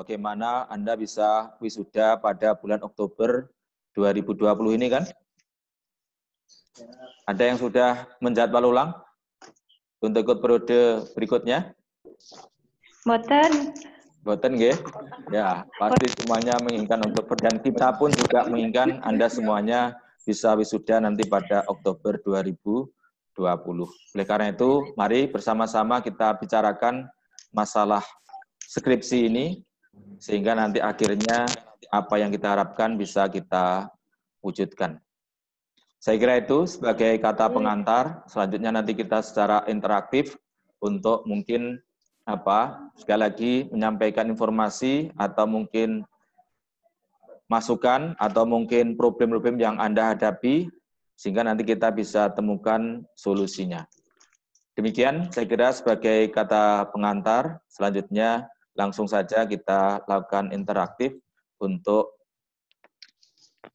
bagaimana Anda bisa wisuda pada bulan Oktober 2020 ini kan? Ada yang sudah menjadwal ulang untuk ikut periode berikutnya? Boten. Boten nggih? Ya, pasti semuanya menginginkan untuk, dan kita pun juga menginginkan Anda semuanya bisa wisuda nanti pada Oktober 2020. Oleh karena itu, mari bersama-sama kita bicarakan masalah skripsi ini, sehingga nanti akhirnya apa yang kita harapkan bisa kita wujudkan. Saya kira itu sebagai kata pengantar. Selanjutnya nanti kita secara interaktif untuk mungkin sekali lagi menyampaikan informasi atau mungkin masukan atau mungkin problem-problem yang Anda hadapi, sehingga nanti kita bisa temukan solusinya. Demikian saya kira sebagai kata pengantar. Selanjutnya langsung saja kita lakukan interaktif untuk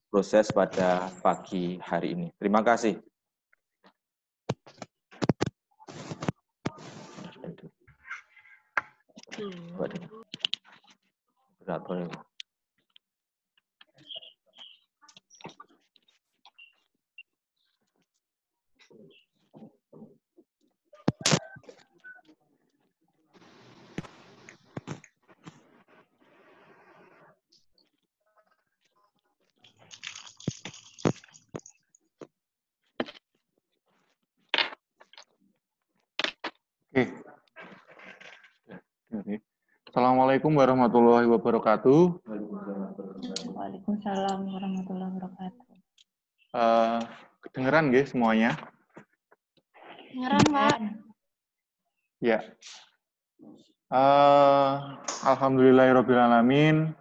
proses pada pagi hari ini. Terima kasih. Berat. Oke. Assalamualaikum warahmatullahi wabarakatuh. Waalaikumsalam warahmatullahi wabarakatuh. Kedengeran nggih semuanya? Kedengeran, Pak. Ya. Alhamdulillahirrabbilalamin,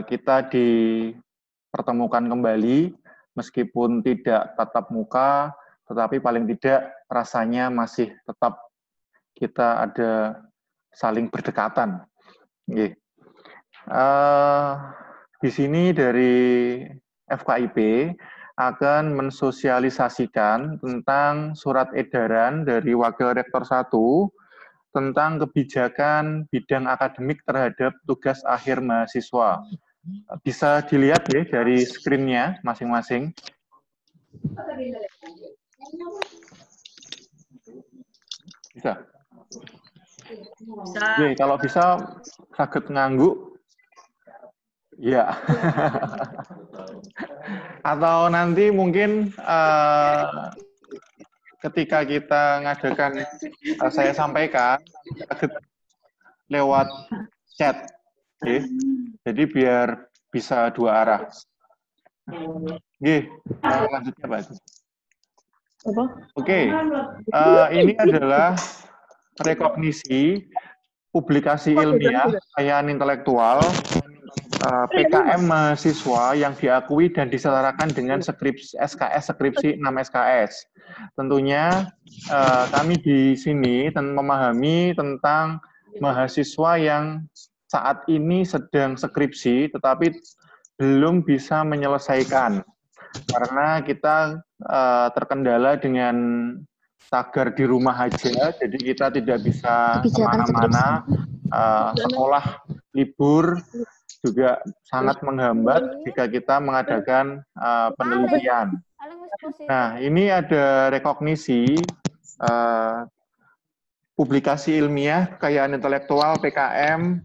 kita dipertemukan kembali, meskipun tidak tatap muka, tetapi paling tidak rasanya masih tetap kita ada saling berdekatan. Di sini dari FKIP akan mensosialisasikan tentang surat edaran dari Wakil Rektor 1 tentang kebijakan bidang akademik terhadap tugas akhir mahasiswa. Bisa dilihat ya dari screen-nya masing-masing. Bisa? Oke, kalau bisa saged nganggu. Ya. Atau nanti mungkin ketika kita ngadakan, saya sampaikan lewat chat. Okay. Jadi biar bisa dua arah. Lanjutnya Pak. Oke, ini adalah rekognisi publikasi ilmiah kekayaan intelektual PKM mahasiswa yang diakui dan disetarakan dengan SKS skripsi 6 SKS. Tentunya kami di sini memahami tentang mahasiswa yang saat ini sedang skripsi tetapi belum bisa menyelesaikan karena kita terkendala dengan tagar di rumah aja, jadi kita tidak bisa kemana-mana, sekolah libur juga sangat menghambat jika kita mengadakan penelitian. Nah, ini ada rekognisi publikasi ilmiah kekayaan intelektual PKM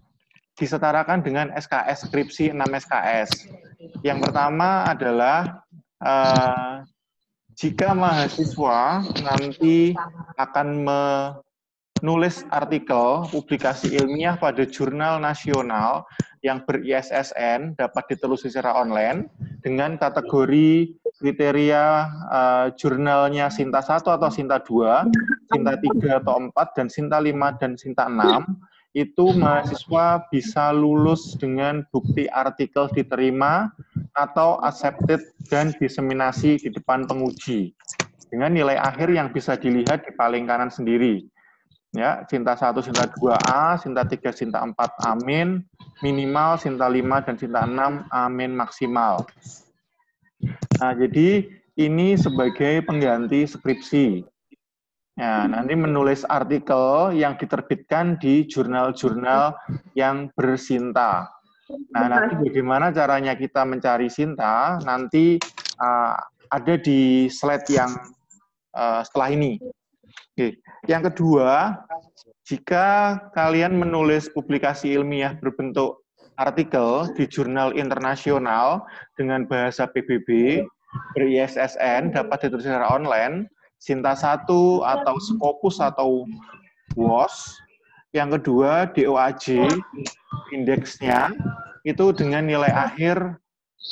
disetarakan dengan SKS skripsi 6 SKS. Yang pertama adalah jika mahasiswa nanti akan menulis artikel publikasi ilmiah pada jurnal nasional yang ber-ISSN dapat ditelusuri secara online dengan kategori kriteria jurnalnya Sinta 1 atau Sinta 2, Sinta 3 atau 4, dan Sinta 5 dan Sinta 6, itu mahasiswa bisa lulus dengan bukti artikel diterima atau accepted dan diseminasi di depan penguji dengan nilai akhir yang bisa dilihat di paling kanan sendiri. Ya, Sinta 1, Sinta 2A, Sinta 3, Sinta 4, amin, minimal, Sinta 5 dan Sinta 6, amin maksimal. Nah, jadi ini sebagai pengganti skripsi. Nah, nanti menulis artikel yang diterbitkan di jurnal-jurnal yang bersinta. Nah, nanti bagaimana caranya kita mencari Sinta, nanti ada di slide yang setelah ini. Oke. Yang kedua, jika kalian menulis publikasi ilmiah berbentuk artikel di jurnal internasional dengan bahasa PBB, ber-ISSN, dapat ditulis secara online, Sinta 1 atau Scopus atau WOS. Yang kedua, DOAJ, indeksnya, itu dengan nilai akhir,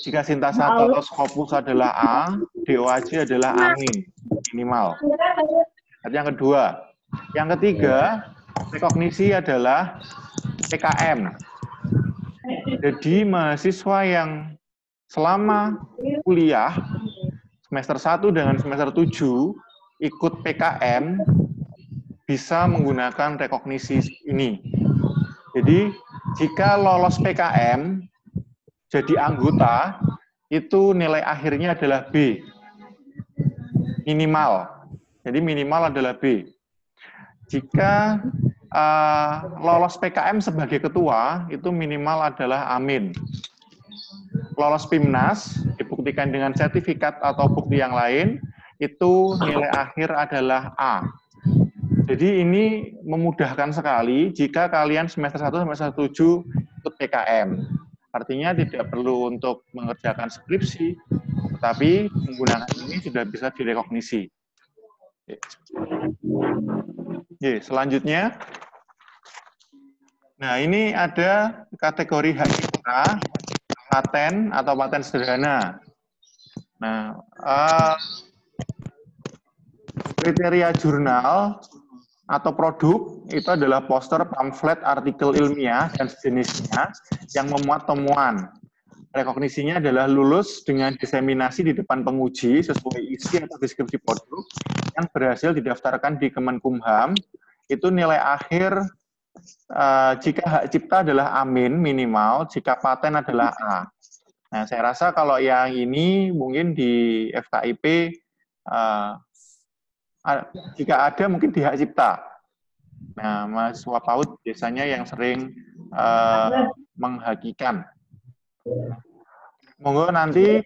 jika Sinta 1 atau Scopus adalah A, DOAJ adalah A-, minimal. Yang kedua. Yang ketiga, rekognisi adalah PKM. Jadi mahasiswa yang selama kuliah semester 1 dengan semester 7 ikut PKM bisa menggunakan rekognisi ini. Jadi jika lolos PKM jadi anggota, itu nilai akhirnya adalah B. Minimal. Jadi minimal adalah B. Jika lolos PKM sebagai ketua, itu minimal adalah A-. Lolos PIMNAS, dibuktikan dengan sertifikat atau bukti yang lain, itu nilai akhir adalah A. Jadi ini memudahkan sekali jika kalian semester 1 semester 7 ikut PKM. Artinya tidak perlu untuk mengerjakan skripsi, tetapi menggunakan ini sudah bisa direkognisi. Oke, selanjutnya, nah ini ada kategori hak cipta, paten atau paten sederhana. Nah, kriteria jurnal atau produk itu adalah poster, pamflet, artikel ilmiah, dan sejenisnya yang memuat temuan. Rekognisinya adalah lulus dengan diseminasi di depan penguji sesuai isi atau deskripsi produk yang berhasil didaftarkan di Kemenkumham. Itu nilai akhir jika hak cipta adalah A- minimal, jika paten adalah A. Nah, saya rasa kalau yang ini mungkin di FKIP jika ada mungkin di hak cipta. Nah, mahasiswa PAUD biasanya yang sering menghakikan. Monggo nanti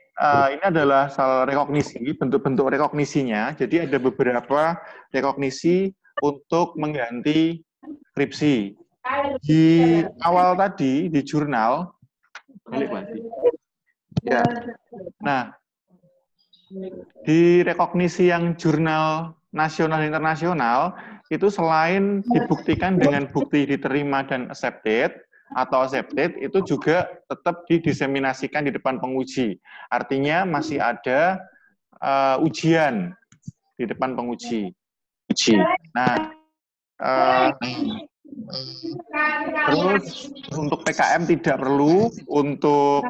ini adalah soal rekognisi, bentuk-bentuk rekognisinya. Jadi ada beberapa rekognisi untuk mengganti skripsi. Di awal tadi di jurnal, ya. Nah, di rekognisi yang jurnal nasional internasional itu selain dibuktikan dengan bukti diterima dan accepted atau accepted, itu juga tetap didiseminasikan di depan penguji. Artinya masih ada ujian di depan penguji. Nah, terus untuk PKM tidak perlu, untuk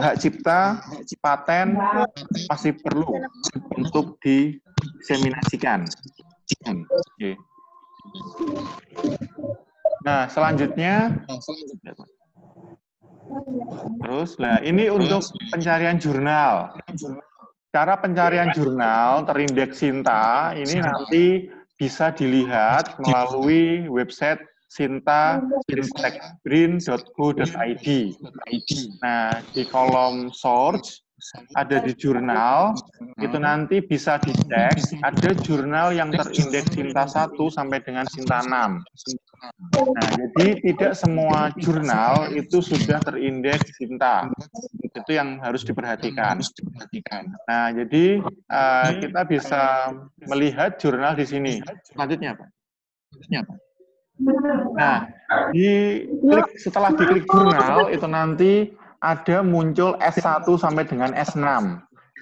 hak cipta, paten masih perlu untuk diseminasikan. Okay. Nah, selanjutnya, terus, nah ini untuk pencarian jurnal. Cara pencarian jurnal terindeks Sinta ini nanti bisa dilihat melalui website sinta.ristekbrin.go.id. Nah, di kolom source ada di jurnal, itu nanti bisa dicek, ada jurnal yang terindeks Sinta 1 sampai dengan Sinta 6. Nah, jadi tidak semua jurnal itu sudah terindeks Sinta. Itu yang harus diperhatikan. Nah, jadi kita bisa melihat jurnal di sini. Selanjutnya, Pak. Nah, setelah diklik jurnal, itu nanti ada muncul S1 sampai dengan S6.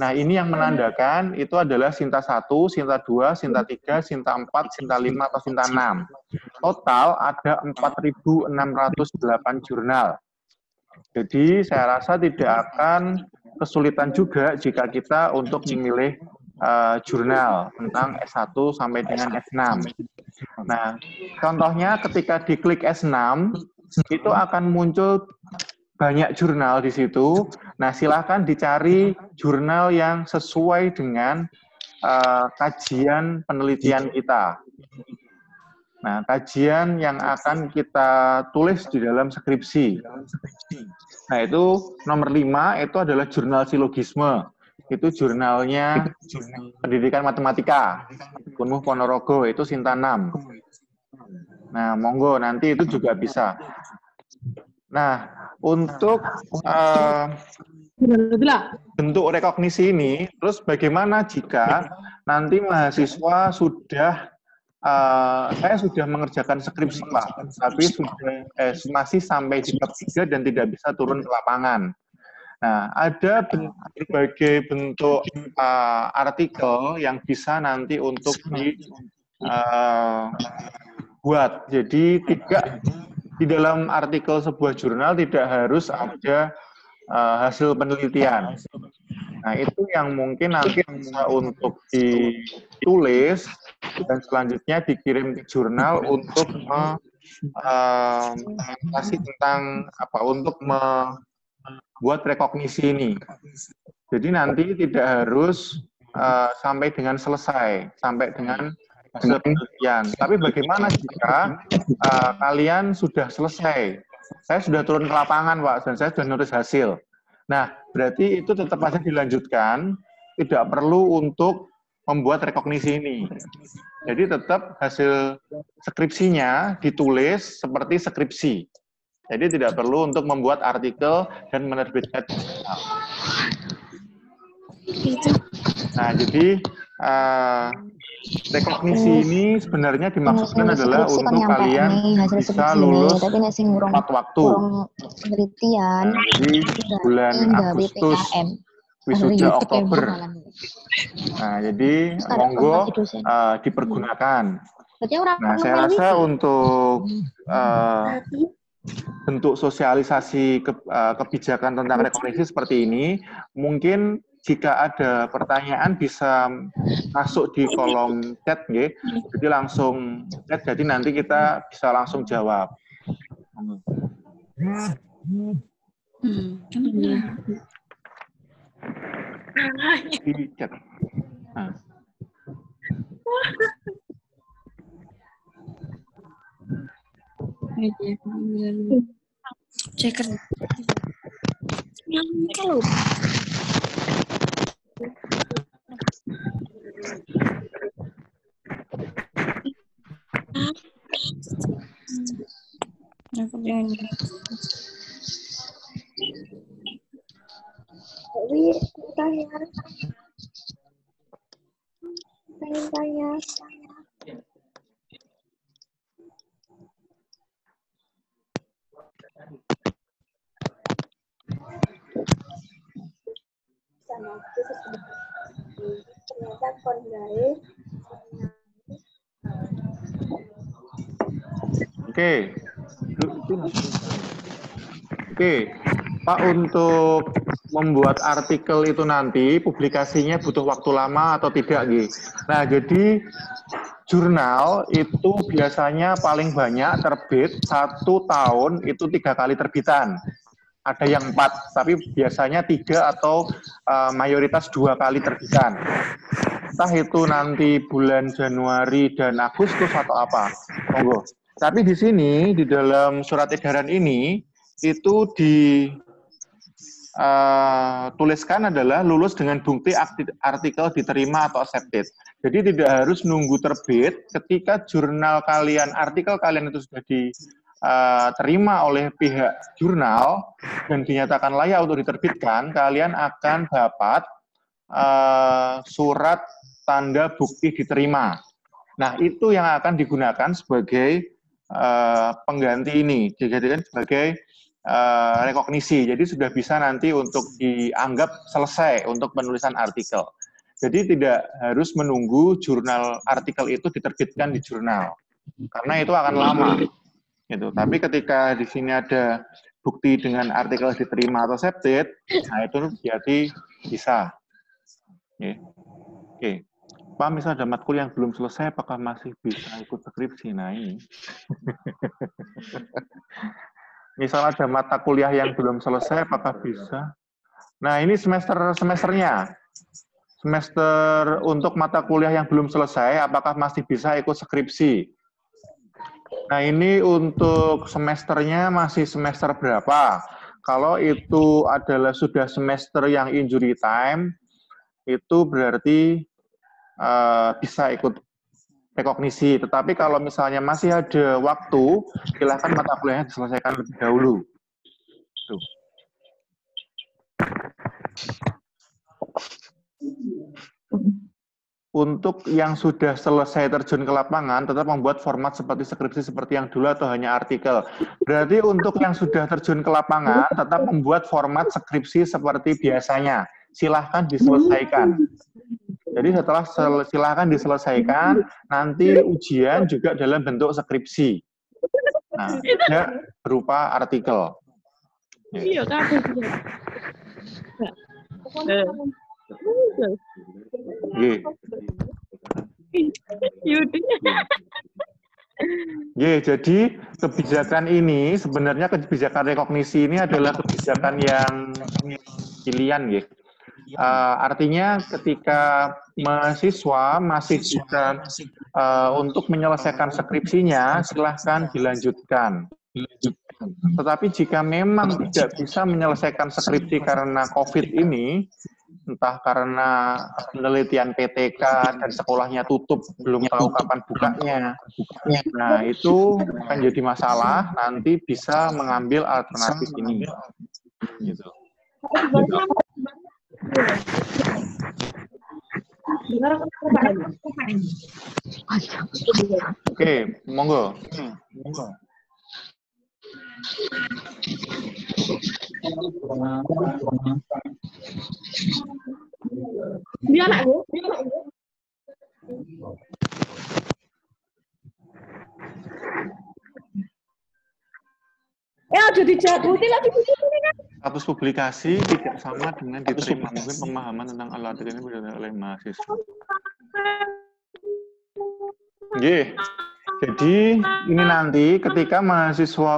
Nah, ini yang menandakan itu adalah Sinta 1, Sinta 2, Sinta 3, Sinta 4, Sinta 5, atau Sinta 6. Total ada 4.608 jurnal. Jadi, saya rasa tidak akan kesulitan juga jika kita untuk memilih jurnal tentang S1 sampai dengan S6. Nah, contohnya ketika diklik S6, itu akan muncul banyak jurnal di situ. Nah, silakan dicari jurnal yang sesuai dengan kajian penelitian kita. Nah, kajian yang akan kita tulis di dalam skripsi. Nah, itu nomor 5, itu adalah jurnal silogisme. Itu jurnalnya Pendidikan Matematika. Kunmuh Ponorogo, itu Sinta 6. Nah, monggo, nanti itu juga bisa. Nah, untuk bentuk rekognisi ini, terus bagaimana jika nanti mahasiswa sudah, saya sudah mengerjakan skripsi, Pak, tapi masih sampai di bab 3 dan tidak bisa turun ke lapangan. Nah, ada berbagai bentuk artikel yang bisa nanti untuk dibuat. Jadi di dalam artikel sebuah jurnal tidak harus ada hasil penelitian. Nah, itu yang mungkin nanti bisa untuk ditulis dan selanjutnya dikirim ke jurnal untuk kasih tentang apa, untuk membuat rekognisi ini. Jadi nanti tidak harus sampai dengan selesai, sampai dengan hasil penelitian. Tapi bagaimana jika kalian sudah selesai? Saya sudah turun ke lapangan, Pak, dan saya sudah nulis hasil. Nah, berarti itu tetap saja dilanjutkan, tidak perlu untuk membuat rekognisi ini. Jadi tetap hasil skripsinya ditulis seperti skripsi. Jadi tidak perlu untuk membuat artikel dan menerbitkan jurnal. Nah, jadi rekognisi ini sebenarnya dimaksudkan adalah untuk kalian bisa lulus tepat waktu. Penelitian. Nah, jadi bulan Agustus, wisuda Oktober. Nah, jadi monggo dipergunakan. Nah, saya rasa untuk bentuk sosialisasi kebijakan tentang rekognisi seperti ini, mungkin jika ada pertanyaan bisa masuk di kolom chat, nggih. Jadi langsung chat, jadi nanti kita bisa langsung jawab. Di chat. Nah. Ceker. Kalau tanya. Ternyata kondai. Oke, Pak, untuk membuat artikel itu nanti publikasinya butuh waktu lama atau tidak, Gi? Nah, jadi jurnal itu biasanya paling banyak terbit 1 tahun itu 3 kali terbitan. Ada yang 4, tapi biasanya 3 atau mayoritas 2 kali terbitan. Entah itu nanti bulan Januari dan Agustus atau apa. Monggo. Tapi di sini, di dalam surat edaran ini, itu dituliskan adalah lulus dengan bukti artikel diterima atau accepted. Jadi tidak harus nunggu terbit, ketika jurnal kalian, artikel kalian itu sudah diterima oleh pihak jurnal dan dinyatakan layak untuk diterbitkan, kalian akan dapat surat tanda bukti diterima. Nah, itu yang akan digunakan sebagai pengganti ini, dijadikan sebagai rekognisi. Jadi sudah bisa nanti untuk dianggap selesai untuk penulisan artikel. Jadi tidak harus menunggu jurnal artikel itu diterbitkan di jurnal, karena itu akan lama. Gitu. Tapi ketika di sini ada bukti dengan artikel diterima atau accepted, nah itu berarti bisa. Oke. Pak, misalnya ada matkul yang belum selesai, apakah masih bisa ikut skripsi? Nah, ini. Misalnya ada mata kuliah yang belum selesai, apakah bisa? Nah, ini semesternya. semester untuk mata kuliah yang belum selesai, apakah masih bisa ikut skripsi? Nah, ini untuk semesternya masih semester berapa? Kalau itu adalah sudah semester yang injury time, itu berarti bisa ikut rekognisi. Tetapi kalau misalnya masih ada waktu, silakan mata kuliahnya diselesaikan lebih dahulu. Tuh. Untuk yang sudah selesai terjun ke lapangan, tetap membuat format seperti skripsi seperti yang dulu atau hanya artikel. Berarti untuk yang sudah terjun ke lapangan, tetap membuat format skripsi seperti biasanya. Silahkan diselesaikan. Jadi setelah silahkan diselesaikan, nanti ujian juga dalam bentuk skripsi. Nah, tidak berupa artikel. Iya, kabeh. Jadi kebijakan ini sebenarnya kebijakan rekognisi ini adalah kebijakan yang pilihan, ya. Artinya ketika mahasiswa masih bisa untuk menyelesaikan skripsinya, silahkan dilanjutkan. Tetapi jika memang tidak bisa menyelesaikan skripsi karena COVID ini, entah karena penelitian PTK dan sekolahnya tutup, belum tahu kapan bukanya, nah itu akan jadi masalah, nanti bisa mengambil alternatif ini. Gitu. Oke, monggo. Dia anak gue. Jadi jabuti lagi kan? Status publikasi tidak sama dengan diterima. Mungkin pemahaman tentang alat ini berbeda oleh mahasiswa. Jadi ini nanti ketika mahasiswa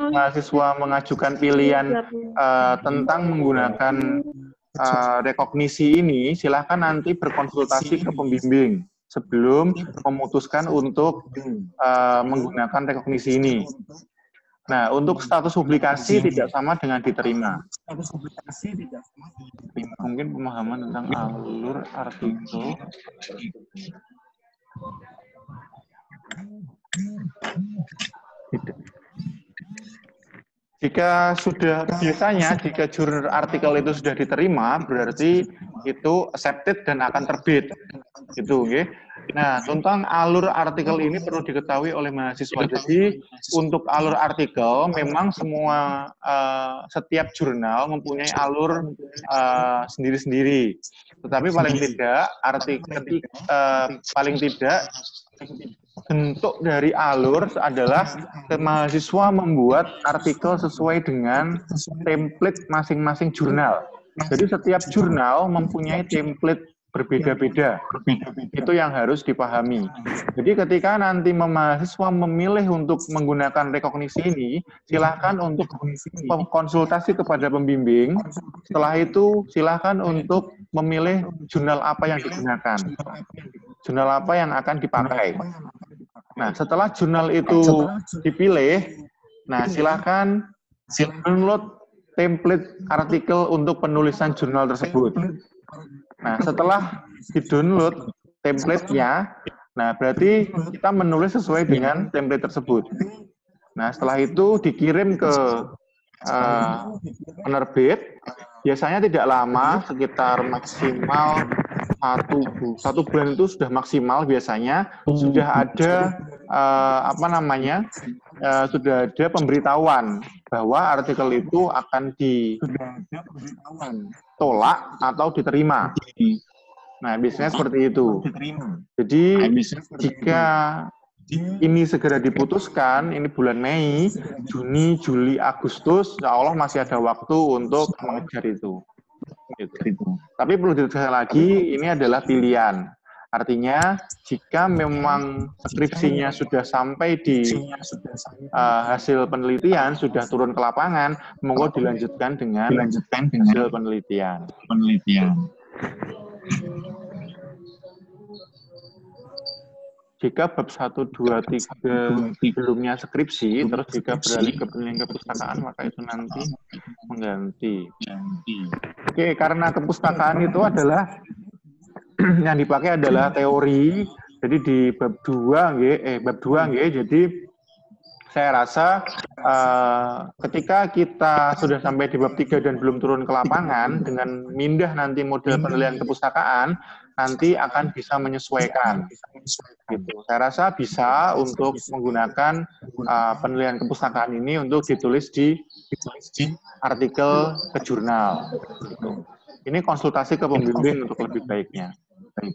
mahasiswa mengajukan pilihan tentang menggunakan rekognisi ini, silahkan nanti berkonsultasi ke pembimbing sebelum memutuskan untuk menggunakan rekognisi ini. Nah, untuk status publikasi tidak sama dengan diterima. Mungkin pemahaman tentang alur artikel. Jika sudah biasanya jika jurnal artikel itu sudah diterima, berarti itu accepted dan akan terbit. Gitu, okay? Nah, tentang alur artikel ini perlu diketahui oleh mahasiswa. Jadi, untuk alur artikel memang semua setiap jurnal mempunyai alur sendiri-sendiri. Tetapi paling tidak bentuk dari alur adalah mahasiswa membuat artikel sesuai dengan template masing-masing jurnal. Jadi setiap jurnal mempunyai template berbeda-beda. Itu yang harus dipahami. Jadi ketika nanti mahasiswa memilih untuk menggunakan rekognisi ini, silakan untuk konsultasi kepada pembimbing. Setelah itu silakan untuk memilih jurnal apa yang digunakan. Jurnal apa yang akan dipakai. Nah, setelah jurnal itu dipilih, nah silakan download template artikel untuk penulisan jurnal tersebut. Nah, setelah di-download template-nya, nah berarti kita menulis sesuai dengan template tersebut. Nah, setelah itu dikirim ke penerbit, biasanya tidak lama, sekitar maksimal satu bulan itu sudah maksimal biasanya, sudah ada sudah ada pemberitahuan bahwa artikel itu akan ditolak atau diterima. Nah, biasanya seperti itu. Jadi, jika ini segera diputuskan, ini bulan Mei, Juni, Juli, Agustus, insya Allah masih ada waktu untuk mengejar itu. Gitu. Tapi perlu ditegaskan lagi, ini adalah pilihan. Artinya, jika memang skripsinya sudah sampai di hasil penelitian, sudah turun ke lapangan, monggo dilanjutkan dengan hasil penelitian. Jika bab 1, 2, 3 belumnya skripsi, terus jika beralih ke penelitian kepustakaan, maka itu nanti mengganti. Oke, karena kepustakaan itu adalah yang dipakai adalah teori. Jadi di bab 2 jadi saya rasa ketika kita sudah sampai di bab 3 dan belum turun ke lapangan, dengan mindah nanti model penilaian kepustakaan, nanti akan bisa menyesuaikan. Gitu. Saya rasa bisa untuk menggunakan penilaian kepustakaan ini untuk ditulis di artikel ke jurnal. Gitu. Ini konsultasi ke pembimbing untuk lebih baiknya. Oke.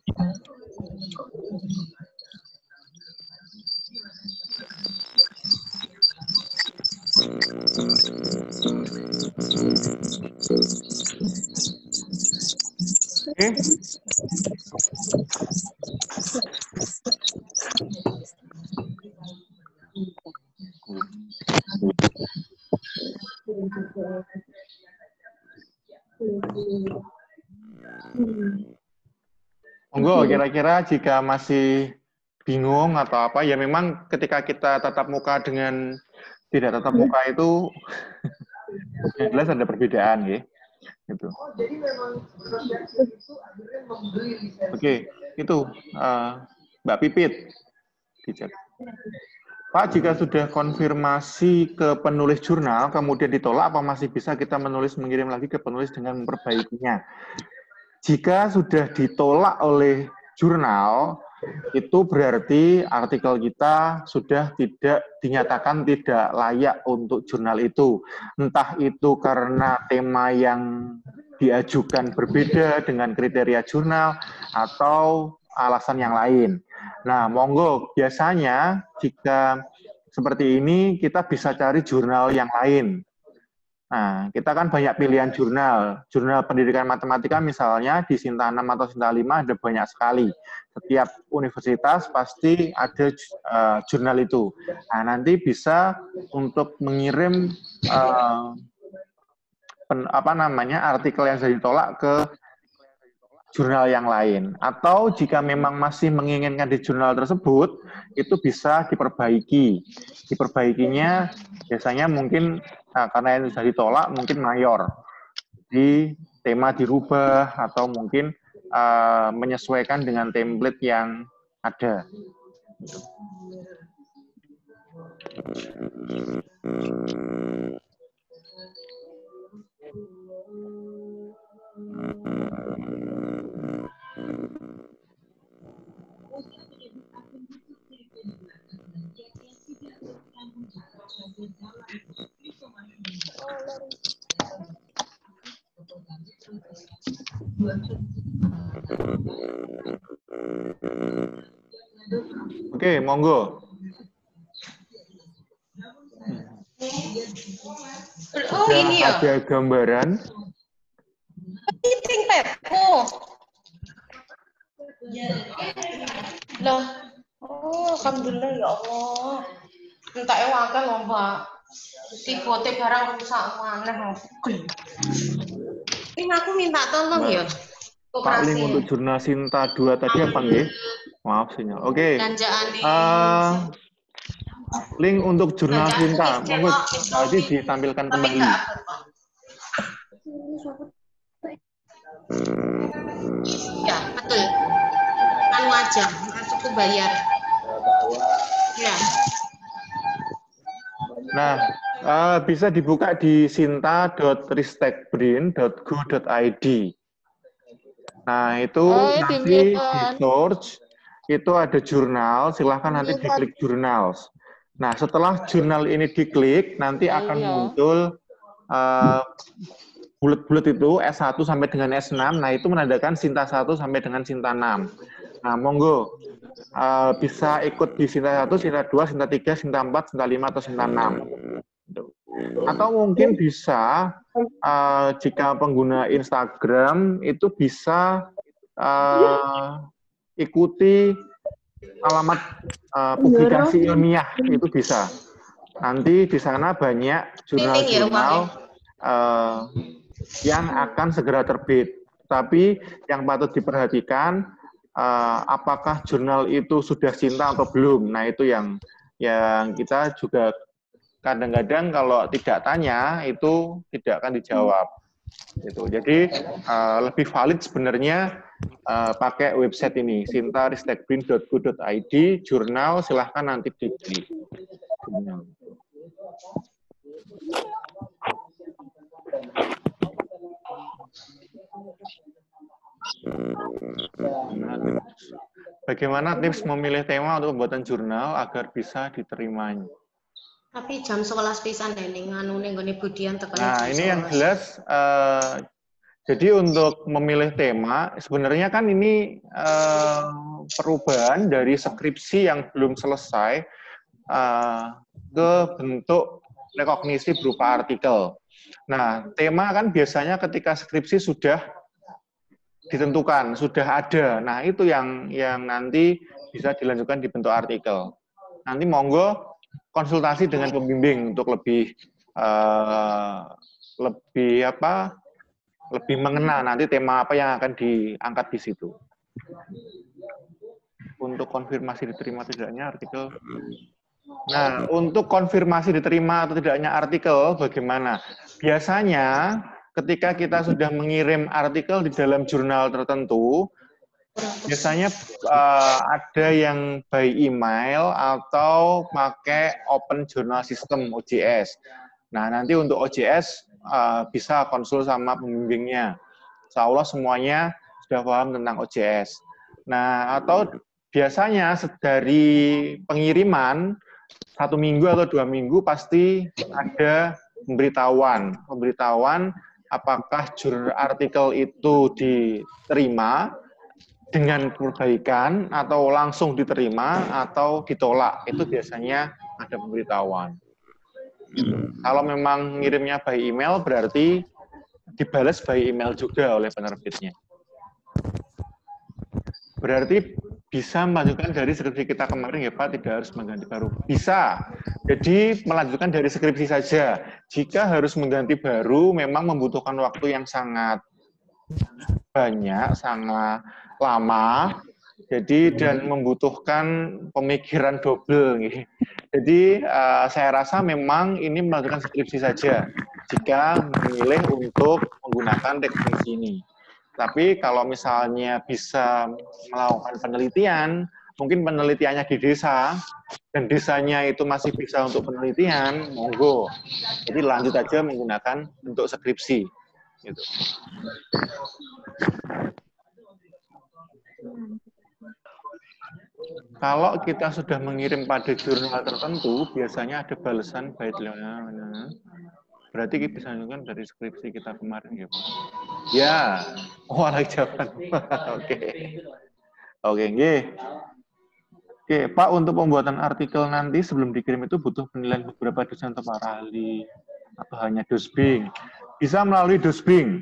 Monggo, kira-kira jika masih bingung atau apa, ya memang ketika kita tatap muka dengan tidak tatap muka itu yang jelas ada perbedaan, ya. Gitu. Oke, itu Mbak Pipit di chat. Pak, jika sudah konfirmasi ke penulis jurnal, kemudian ditolak, apa masih bisa kita mengirim lagi ke penulis dengan memperbaikinya? Jika sudah ditolak oleh jurnal, itu berarti artikel kita sudah tidak dinyatakan tidak layak untuk jurnal itu. Entah itu karena tema yang diajukan berbeda dengan kriteria jurnal atau alasan yang lain. Nah, monggo, biasanya jika seperti ini kita bisa cari jurnal yang lain. Nah, kita kan banyak pilihan jurnal. Jurnal pendidikan matematika misalnya di Sinta 6 atau Sinta 5 ada banyak sekali. Setiap universitas pasti ada jurnal itu. Nah, nanti bisa untuk mengirim artikel yang sudah ditolak ke jurnal yang lain. Atau jika memang masih menginginkan di jurnal tersebut, itu bisa diperbaiki. Diperbaikinya biasanya mungkin karena yang sudah ditolak mungkin mayor. Di tema dirubah atau mungkin menyesuaikan dengan template yang ada. Oke, monggo. Oh, ini ya. Ada gambaran. Meeting Pepko. Loh. Oh, alhamdulillah ya Allah. Entak wakan lho, Mbak. Tibote barang rusak maneh. Ini aku minta tolong ya. Pak, link untuk jurnal Sinta 2 tadi apa nggih? Maaf sinyal. Oke. Link untuk jurnal Sinta, monggo tadi ditampilkan kembali. Ya, betul. Anu aja, langsung ke bayar. Ya. Nah, bisa dibuka di sinta.ristekbrin.go.id. Nah, itu nanti di search, itu ada jurnal, silahkan nanti diklik journals. Nah, setelah jurnal ini diklik, nanti akan muncul bulet-bulet itu S1 sampai dengan S6, nah itu menandakan Sinta 1 sampai dengan Sinta 6. Nah, monggo, bisa ikut di Sinta 1, Sinta 2, Sinta 3, Sinta 4, Sinta 5, atau Sinta 6. Atau mungkin bisa, jika pengguna Instagram, itu bisa ikuti alamat publikasi ilmiah, itu bisa. Nanti di sana banyak jurnal-jurnal yang akan segera terbit. Tapi yang patut diperhatikan, apakah jurnal itu sudah cinta atau belum. Nah, itu yang kita juga kadang-kadang kalau tidak tanya, itu tidak akan dijawab. Gitu. Jadi, lebih valid sebenarnya pakai website ini, sintaristekbrin.go.id, jurnal, silahkan nanti diklik. Bagaimana tips memilih tema untuk pembuatan jurnal agar bisa diterima? Tapi jam 11 pisan ning anune nggone Budian tekan. Nah, ini yang jelas jadi untuk memilih tema sebenarnya kan ini perubahan dari skripsi yang belum selesai ke bentuk rekognisi berupa artikel. Nah, tema kan biasanya ketika skripsi sudah ditentukan, sudah ada. Nah, itu yang nanti bisa dilanjutkan di bentuk artikel. Nanti monggo konsultasi dengan pembimbing untuk lebih mengena nanti tema apa yang akan diangkat di situ. Untuk konfirmasi diterima tidaknya artikel. Nah, untuk konfirmasi diterima atau tidaknya artikel bagaimana? Biasanya ketika kita sudah mengirim artikel di dalam jurnal tertentu, biasanya ada yang by email atau pakai Open Journal System OJS. Nah, nanti untuk OJS bisa konsul sama pembimbingnya. Insya Allah semuanya sudah paham tentang OJS. Nah, atau biasanya dari pengiriman 1 minggu atau 2 minggu pasti ada pemberitahuan apakah artikel itu diterima dengan perbaikan atau langsung diterima atau ditolak. Itu biasanya ada pemberitahuan. Kalau memang ngirimnya by email berarti dibalas by email juga oleh penerbitnya. Berarti bisa melanjutkan dari skripsi kita kemarin ya Pak, tidak harus mengganti baru. Bisa. Jadi melanjutkan dari skripsi saja. Jika harus mengganti baru memang membutuhkan waktu yang sangat banyak, sangat lama. Jadi dan membutuhkan pemikiran double. Jadi saya rasa memang ini melanjutkan skripsi saja jika memilih untuk menggunakan teknik ini. Tapi kalau misalnya bisa melakukan penelitian, mungkin penelitiannya di desa, dan desanya itu masih bisa untuk penelitian, monggo. Jadi lanjut aja menggunakan bentuk skripsi. Gitu. Kalau kita sudah mengirim pada jurnal tertentu, biasanya ada balasan baik. Berarti kita bisa menunjukkan dari skripsi kita kemarin ya Pak? Ya, jawaban. Oke, Pak, untuk pembuatan artikel nanti sebelum dikirim itu butuh penilaian beberapa dosen atau para ahli atau hanya dosbing? Bisa melalui dosbing.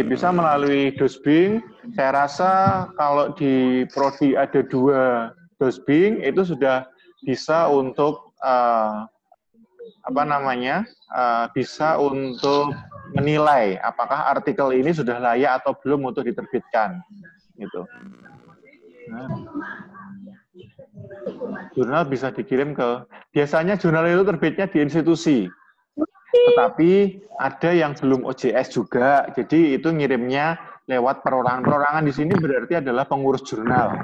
Bisa melalui dosbing. Saya rasa kalau di prodi ada 2 dosbing itu sudah bisa untuk bisa untuk menilai apakah artikel ini sudah layak atau belum untuk diterbitkan. Gitu. Nah, jurnal bisa dikirim biasanya jurnal itu terbitnya di institusi. Tetapi ada yang belum OJS juga, jadi itu ngirimnya lewat perorangan. Perorangan di sini berarti adalah pengurus jurnal.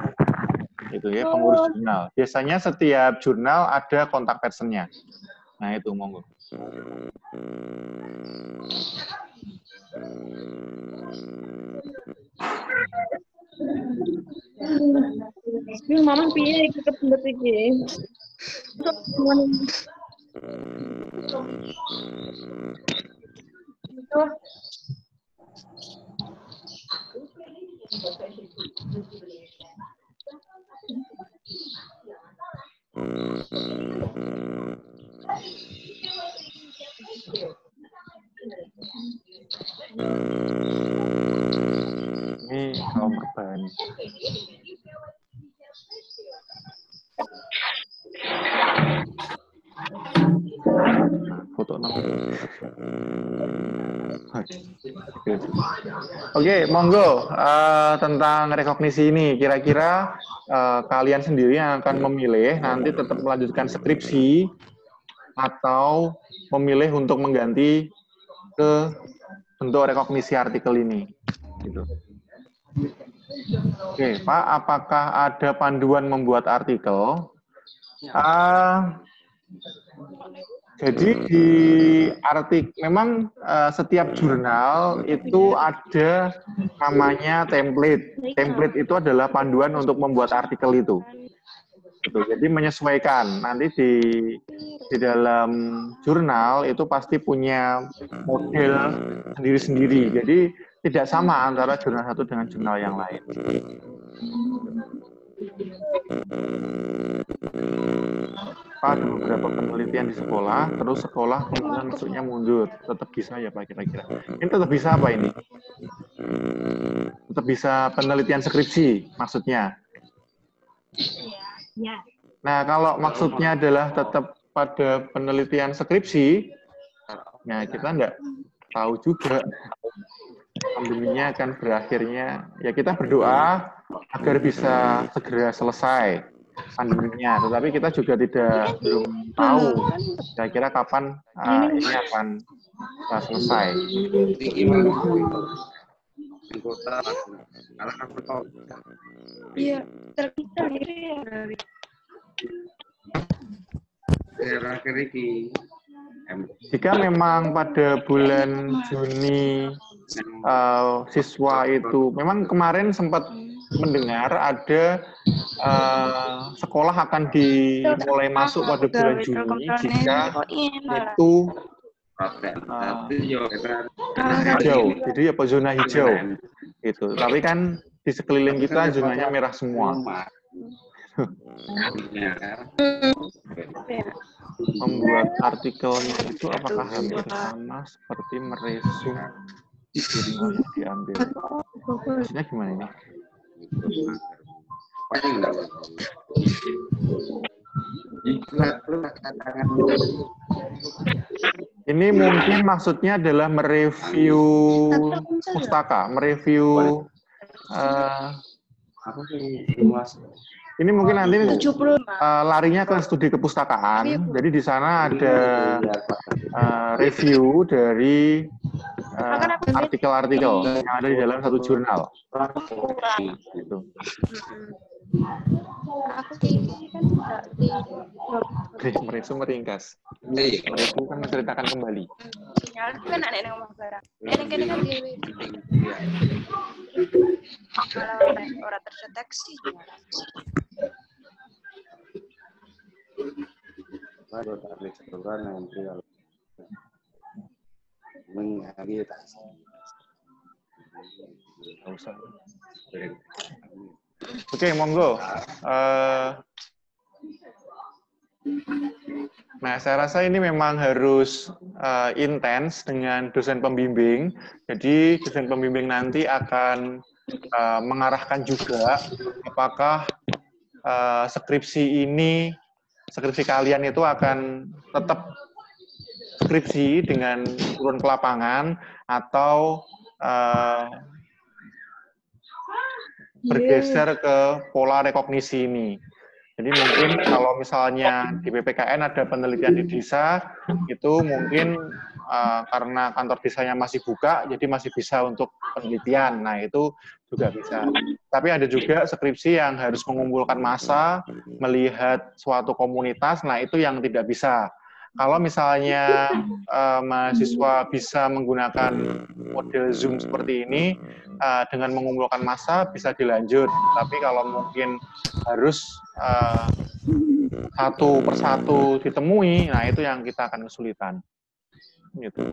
Itu ya, pengurus jurnal. Biasanya setiap jurnal ada kontak personnya. Nah, itu monggo. Mama piye iki kependet iki? Ini kaum rebahan. foto nama. Oke, monggo tentang rekognisi ini. Kira-kira kalian sendiri yang akan memilih nanti tetap melanjutkan skripsi atau memilih untuk mengganti ke bentuk rekognisi artikel ini. Gitu. Oke, Pak, apakah ada panduan membuat artikel? Jadi di artikel memang setiap jurnal itu ada namanya template. Template itu adalah panduan untuk membuat artikel itu. Gitu. Jadi menyesuaikan. Nanti di dalam jurnal itu pasti punya model sendiri-sendiri. Jadi tidak sama antara jurnal satu dengan jurnal yang lain. Pak, ada beberapa penelitian di sekolah, terus sekolah kemudian masuknya mundur. Tetap bisa ya Pak kira-kira? Ini tetap bisa apa ini? Tetap bisa penelitian skripsi maksudnya? Nah, kalau maksudnya adalah tetap pada penelitian skripsi, nah kita enggak tahu juga pandeminya akan berakhirnya. Ya kita berdoa agar bisa segera selesai pandeminya, tetapi kita juga belum tahu kira-kira kapan ini akan selesai. Iya, terpisah ya dari Jika memang pada bulan Juni siswa itu, memang kemarin sempat mendengar ada sekolah akan dimulai masuk pada bulan Juni jika itu hijau, jadi apa zona hijau itu. Tapi kan di sekeliling kita zonanya merah semua. Membuat artikelnya itu apakah hampir sama seperti meresum jurnal yang diambil? Maksudnya gimana ini? Ini mungkin maksudnya adalah mereview pustaka, mereview ini mungkin nanti larinya ke studi kepustakaan. Jadi di sana ada review dari artikel-artikel yang ada di dalam satu jurnal. Gitu. Meresum meringkas. Meresum kan menceritakan kembali. kan anak yang ngomong barang. Ini kan dewi. Kalau orang terdeteksi gimana? Baru tarik seluruh nanti menghari tak usah. Oke, monggo. Nah, saya rasa ini memang harus intens dengan dosen pembimbing. Jadi, dosen pembimbing nanti akan mengarahkan juga apakah skripsi kalian itu akan tetap skripsi dengan turun ke lapangan atau bergeser ke pola rekognisi ini. Jadi mungkin kalau misalnya di PPKN ada penelitian di desa, itu mungkin karena kantor desanya masih buka, jadi masih bisa untuk penelitian. Nah, itu juga bisa. Tapi ada juga skripsi yang harus mengumpulkan massa, melihat suatu komunitas, nah itu yang tidak bisa. Kalau misalnya mahasiswa bisa menggunakan model Zoom seperti ini, dengan mengumpulkan massa bisa dilanjut. Tapi kalau mungkin harus satu persatu ditemui, nah itu yang kita akan kesulitan. Gitu.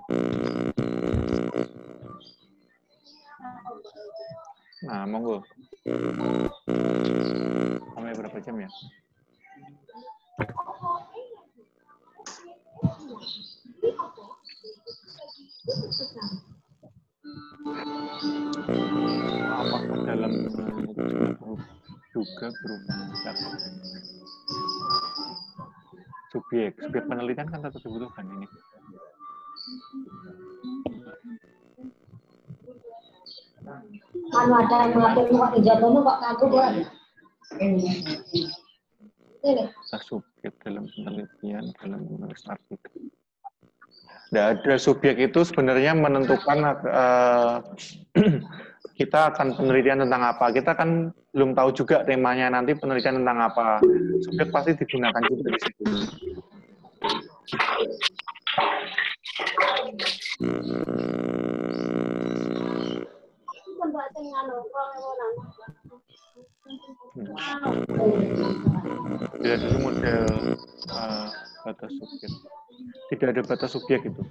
Nah, monggo. Sampai berapa jam ya? Apakah dalam juga berupa subjek penelitian kan tetap dibutuhkan ini. Anu ada mengatur kok dijatuhnya kok kaku kok. Ini. Subjek dalam penelitian, dalam menulis artikel. Tidak ada subjek itu sebenarnya menentukan kita akan penelitian tentang apa. Kita kan belum tahu juga temanya nanti penelitian tentang apa. Subjek pasti digunakan juga di situ. Tidak ada model batas subjek. Tidak ada batas subjek itu.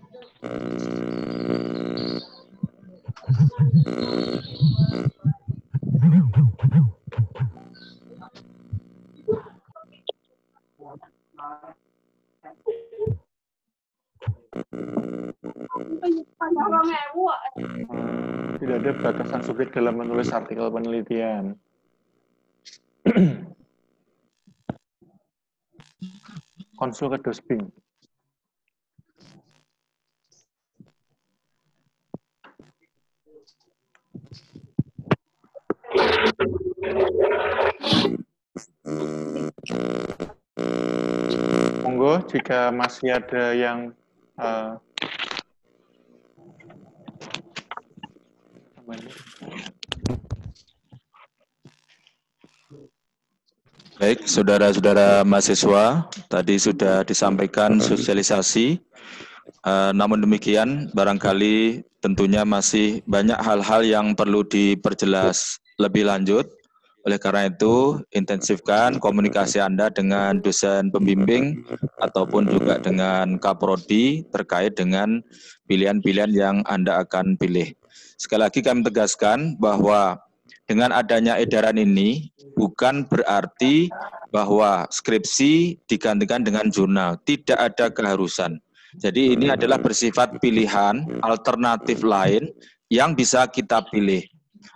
Tidak ada batasan subjek dalam menulis artikel penelitian. Konsul ke Dosbing. Monggo jika masih ada yang Baik, saudara-saudara mahasiswa, tadi sudah disampaikan sosialisasi. Namun demikian, barangkali tentunya masih banyak hal-hal yang perlu diperjelas lebih lanjut. Oleh karena itu, intensifkan komunikasi Anda dengan dosen pembimbing ataupun juga dengan Kaprodi terkait dengan pilihan-pilihan yang Anda akan pilih. Sekali lagi kami tegaskan bahwa dengan adanya edaran ini bukan berarti bahwa skripsi digantikan dengan jurnal. Tidak ada keharusan. Jadi ini adalah bersifat pilihan alternatif lain yang bisa kita pilih.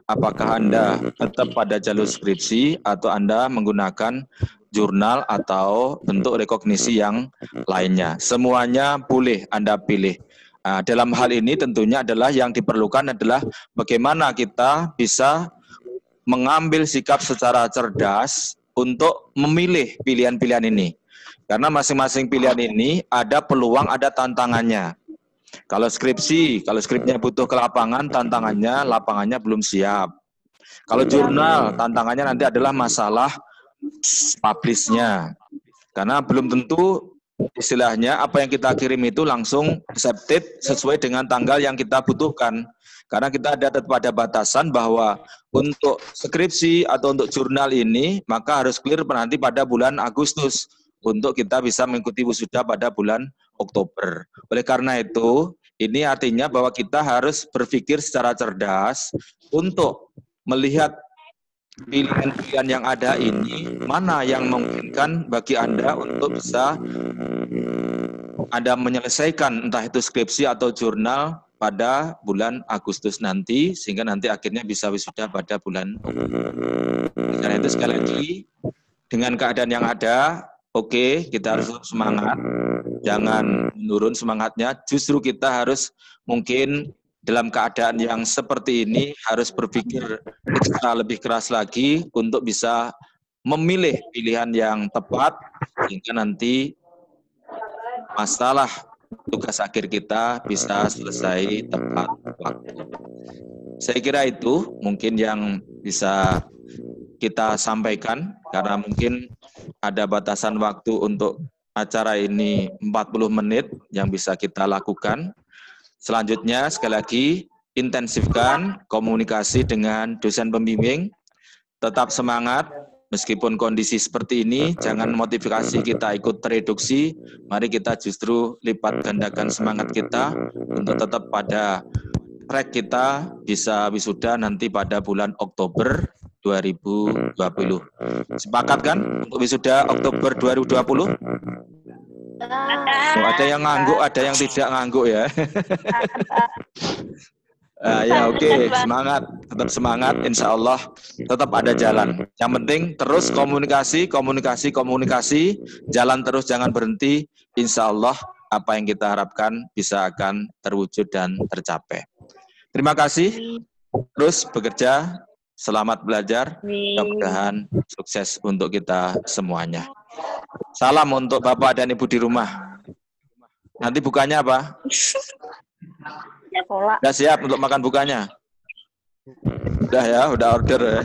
Apakah Anda tetap pada jalur skripsi atau Anda menggunakan jurnal atau bentuk rekognisi yang lainnya. Semuanya boleh Anda pilih. Dalam hal ini tentunya adalah yang diperlukan adalah bagaimana kita bisa mengambil sikap secara cerdas untuk memilih pilihan-pilihan ini. Karena masing-masing pilihan ini ada peluang, ada tantangannya. Kalau skripnya butuh ke lapangan, lapangannya belum siap. Kalau jurnal, tantangannya nanti adalah masalah publish-nya. Karena belum tentu istilahnya apa yang kita kirim itu langsung accepted sesuai dengan tanggal yang kita butuhkan. Karena kita ada pada batasan bahwa untuk skripsi atau untuk jurnal ini, maka harus clear nanti pada bulan Agustus untuk kita bisa mengikuti wisuda pada bulan Oktober. Oleh karena itu, ini artinya bahwa kita harus berpikir secara cerdas untuk melihat pilihan-pilihan yang ada ini, mana yang memungkinkan bagi Anda untuk bisa Anda menyelesaikan entah itu skripsi atau jurnal pada bulan Agustus nanti, sehingga nanti akhirnya bisa wisuda pada bulan Oktober. Karena itu sekali lagi, dengan keadaan yang ada, oke, kita harus semangat, jangan menurun semangatnya, justru kita harus mungkin dalam keadaan yang seperti ini harus berpikir ekstra lebih keras lagi untuk bisa memilih pilihan yang tepat, sehingga nanti masalah tugas akhir kita bisa selesai tepat waktu. Saya kira itu mungkin yang bisa kita sampaikan, karena mungkin ada batasan waktu untuk acara ini 40 menit yang bisa kita lakukan. Selanjutnya, sekali lagi, intensifkan komunikasi dengan dosen pembimbing, tetap semangat, meskipun kondisi seperti ini, jangan motivasi kita ikut tereduksi, mari kita justru lipat gandakan semangat kita untuk tetap pada track kita bisa wisuda nanti pada bulan Oktober 2020. Sepakat kan untuk wisuda Oktober 2020? Ada yang ngangguk, ada yang tidak ngangguk ya. Ya oke, semangat, tetap semangat, insya Allah tetap ada jalan. Yang penting terus komunikasi, jalan terus jangan berhenti. Insya Allah apa yang kita harapkan bisa akan terwujud dan tercapai. Terima kasih. terus bekerja, selamat belajar, mudah-mudahan sukses untuk kita semuanya. Salam untuk Bapak dan Ibu di rumah. Nanti bukanya apa? Ya, pola. Udah siap untuk makan bukanya? Udah ya, udah order.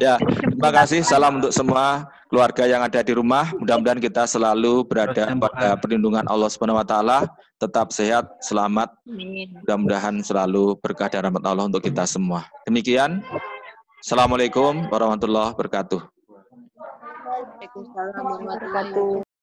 Ya, terima kasih. Salam untuk semua keluarga yang ada di rumah. Mudah-mudahan kita selalu berada pada perlindungan Allah Subhanahu wa taala, tetap sehat, selamat. Mudah-mudahan selalu berkah dan rahmat Allah untuk kita semua. Demikian. Assalamualaikum warahmatullahi wabarakatuh. Waalaikumsalam warahmatullahi wabarakatuh.